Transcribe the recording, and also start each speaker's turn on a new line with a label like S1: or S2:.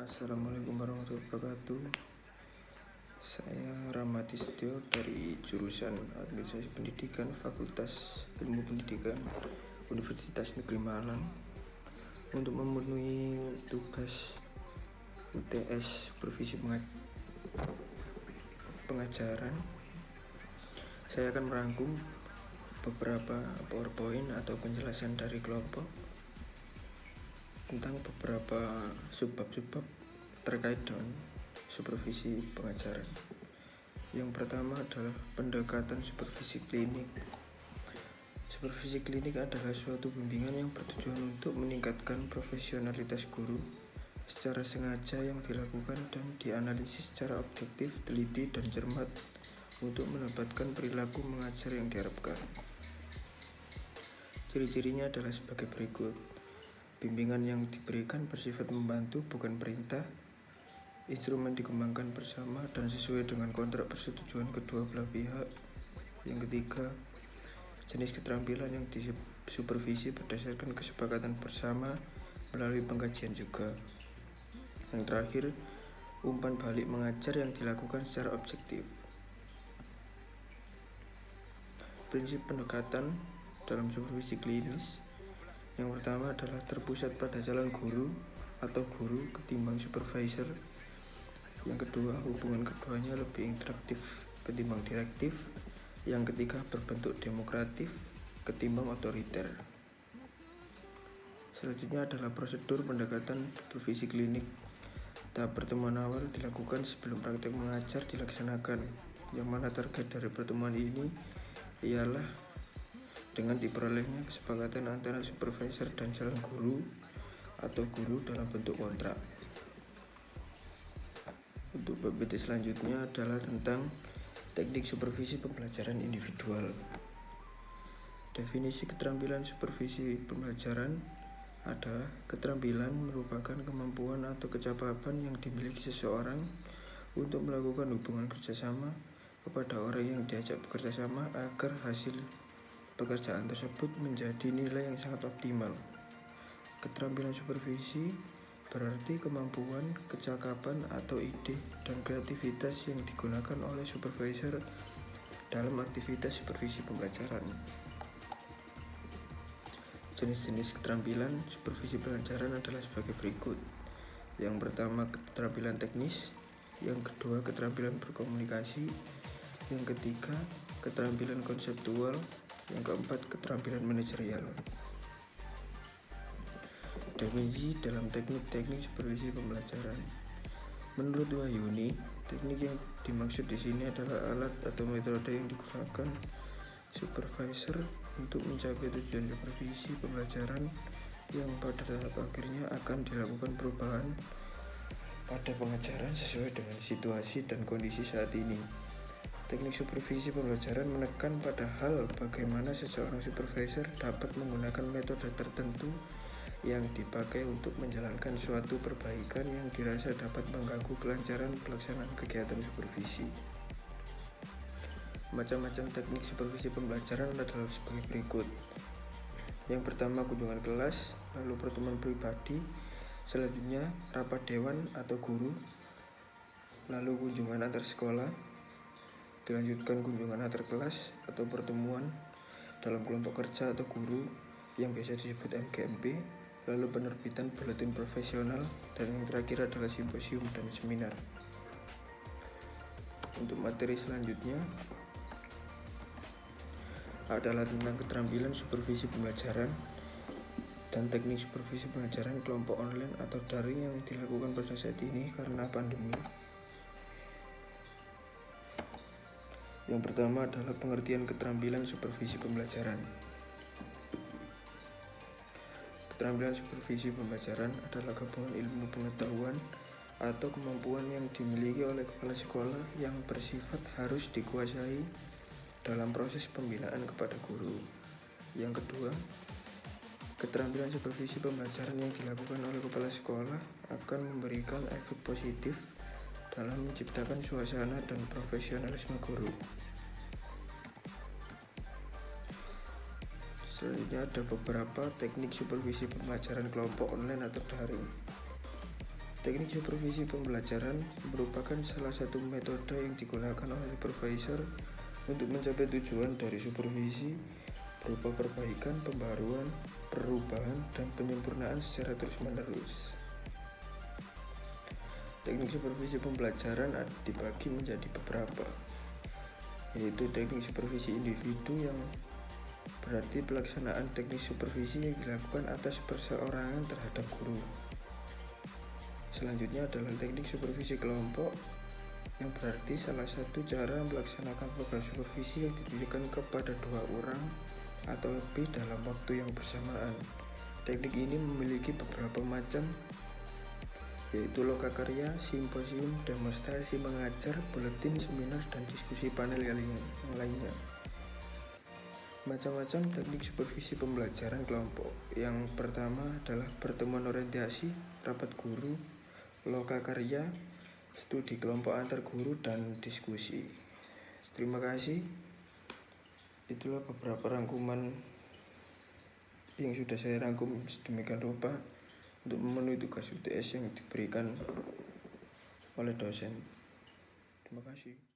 S1: Assalamualaikum warahmatullahi wabarakatuh. Saya Ramadistio dari jurusan Administrasi Pendidikan Fakultas Ilmu Pendidikan Universitas Negeri Malang. Untuk memenuhi tugas UTS Supervisi Pengajaran, saya akan merangkum beberapa PowerPoint atau penjelasan dari kelompok tentang beberapa subbab terkait dengan supervisi pengajaran. Yang pertama adalah pendekatan supervisi klinik. Supervisi klinik adalah suatu bimbingan yang bertujuan untuk meningkatkan profesionalitas guru secara sengaja yang dilakukan dan dianalisis secara objektif, teliti, dan cermat untuk mendapatkan perilaku mengajar yang diharapkan. Ciri-cirinya adalah sebagai berikut. Bimbingan yang diberikan bersifat membantu, bukan perintah. Instrumen dikembangkan bersama dan sesuai dengan kontrak persetujuan kedua belah pihak. Yang ketiga, jenis keterampilan yang disupervisi berdasarkan kesepakatan bersama melalui pengkajian juga. Yang terakhir, umpan balik mengajar yang dilakukan secara objektif. Prinsip pendekatan dalam supervisi klinis. Yang pertama adalah terpusat pada calon guru atau guru ketimbang supervisor. Yang kedua, hubungan keduanya lebih interaktif ketimbang direktif. Yang ketiga, berbentuk demokratif ketimbang otoriter. Selanjutnya adalah prosedur pendekatan supervisi klinik. Tahap pertemuan awal dilakukan sebelum praktek mengajar dilaksanakan, yang mana target dari pertemuan ini ialah dengan diperolehnya kesepakatan antara supervisor dan calon guru atau guru dalam bentuk kontrak. Untuk PPT selanjutnya adalah tentang teknik supervisi pembelajaran individual. Definisi keterampilan supervisi pembelajaran adalah keterampilan merupakan kemampuan atau kecapapan yang dimiliki seseorang untuk melakukan hubungan kerjasama kepada orang yang diajak bekerja sama agar hasil pekerjaan tersebut menjadi nilai yang sangat optimal. Keterampilan supervisi berarti kemampuan, kecakapan atau ide dan kreativitas yang digunakan oleh supervisor dalam aktivitas supervisi pembelajaran. Jenis-jenis keterampilan supervisi pembelajaran adalah sebagai berikut. Yang pertama, keterampilan teknis. Yang kedua, keterampilan berkomunikasi. Yang ketiga, keterampilan konseptual. Yang keempat, keterampilan manajerial. Definisi dalam teknik-teknik supervisi pembelajaran. Menurut Wahyuni, teknik yang dimaksud di sini adalah alat atau metode yang digunakan supervisor untuk mencapai tujuan supervisi pembelajaran yang pada tahap akhirnya akan dilakukan perubahan pada pengajaran sesuai dengan situasi dan kondisi saat ini. Teknik supervisi pembelajaran menekan pada hal bagaimana seseorang supervisor dapat menggunakan metode tertentu yang dipakai untuk menjalankan suatu perbaikan yang dirasa dapat mengganggu kelancaran pelaksanaan kegiatan supervisi. Macam-macam teknik supervisi pembelajaran adalah sebagai berikut. Yang pertama, kunjungan kelas, lalu pertemuan pribadi, selanjutnya rapat dewan atau guru, lalu kunjungan antar sekolah, dilanjutkan kunjungan antar kelas atau pertemuan dalam kelompok kerja atau guru yang biasa disebut MGMP, lalu penerbitan buletin profesional, dan yang terakhir adalah simposium dan seminar. Untuk materi selanjutnya adalah tentang keterampilan supervisi pembelajaran dan teknik supervisi pembelajaran kelompok online atau daring yang dilakukan pada saat ini karena pandemi. Yang pertama adalah pengertian keterampilan supervisi pembelajaran. Keterampilan supervisi pembelajaran adalah gabungan ilmu pengetahuan atau kemampuan yang dimiliki oleh kepala sekolah yang bersifat harus dikuasai dalam proses pembinaan kepada guru. Yang kedua, keterampilan supervisi pembelajaran yang dilakukan oleh kepala sekolah akan memberikan efek positif dalam menciptakan suasana dan profesionalisme guru. Selanjutnya ada beberapa teknik supervisi pembelajaran kelompok online atau daring. Teknik supervisi pembelajaran merupakan salah satu metode yang digunakan oleh supervisor untuk mencapai tujuan dari supervisi berupa perbaikan, pembaruan, perubahan, dan penyempurnaan secara terus-menerus. Teknik supervisi pembelajaran dibagi menjadi beberapa, yaitu teknik supervisi individu yang berarti pelaksanaan teknik supervisi yang dilakukan atas perseorangan terhadap guru. Selanjutnya adalah teknik supervisi kelompok yang berarti salah satu cara melaksanakan program supervisi yang ditujukan kepada 2 orang atau lebih dalam waktu yang bersamaan. Teknik ini memiliki beberapa macam, yaitu lokakarya, simposium, demonstrasi mengajar, buletin, seminar, dan diskusi panel yang lainnya. Macam-macam teknik supervisi pembelajaran kelompok. Yang pertama adalah pertemuan orientasi, rapat guru, lokakarya, studi kelompok antar guru, dan diskusi. Terima kasih. Itulah beberapa rangkuman yang sudah saya rangkum sedemikian rupa untuk memenuhi tugas UTS yang diberikan oleh dosen. Terima kasih.